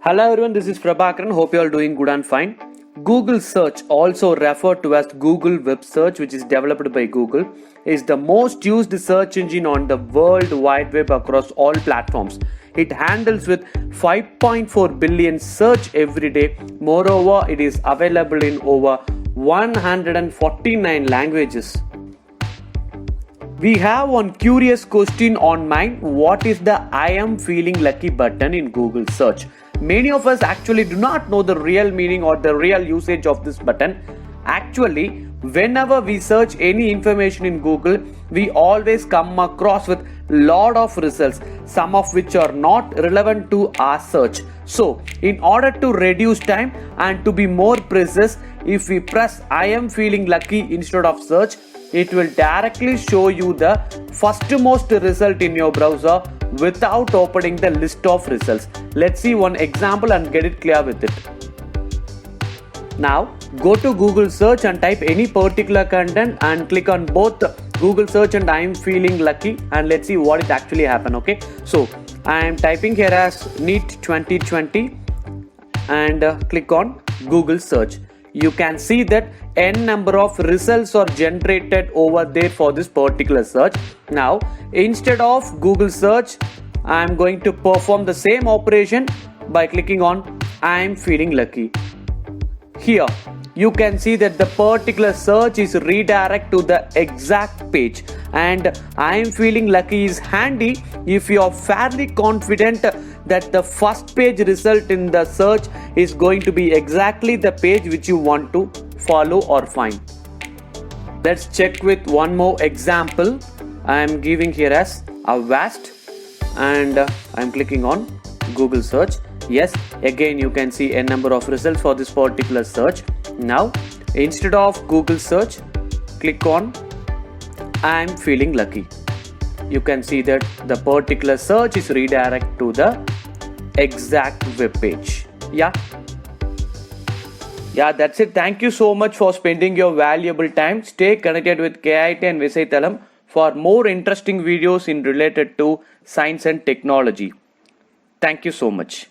Hello everyone, this is Prabhakaran. Hope you are doing good and fine. Google search, also referred to as Google web search, which is developed by Google, is the most used search engine on the world wide web across all platforms. It handles with 5.4 billion search every day. Moreover, it is available in over 149 languages. We have one curious question on mind. What is the I am feeling lucky button in Google search? Many of us actually do not know the real meaning or the real usage of this button. Actually, whenever we search any information in Google, we always come across with lot of results, some of which are not relevant to our search. So, in order to reduce time and to be more precise, if we press I am feeling lucky instead of search, it will directly show you the firstmost result in your browser without opening the list of results. Let's see one example and get it clear with it. Now go to Google search and type any particular content and click on both Google search and I am feeling lucky, and let's see what it actually happen. Okay, so I am typing here as NEET 2020 and click on Google search. You can see that n number of results are generated over there for this particular search. Now instead of Google search, I am going to perform the same operation by clicking on I am feeling lucky. Here you can see that the particular search is redirect to the exact page, and I am feeling lucky is handy if you are fairly confident that the first page result in the search is going to be exactly the page which you want to follow or find. Let's check with one more example. I am giving here as a vast and I am clicking on Google search. Yes, again you can see a number of results for this particular search. Now instead of Google search, click on I am feeling lucky. You can see that the particular search is redirect to the exact web page. Yeah, that's it. Thank you so much for spending your valuable time. Stay connected with KIT and Visaithalam for more interesting videos in related to science and technology. Thank you so much.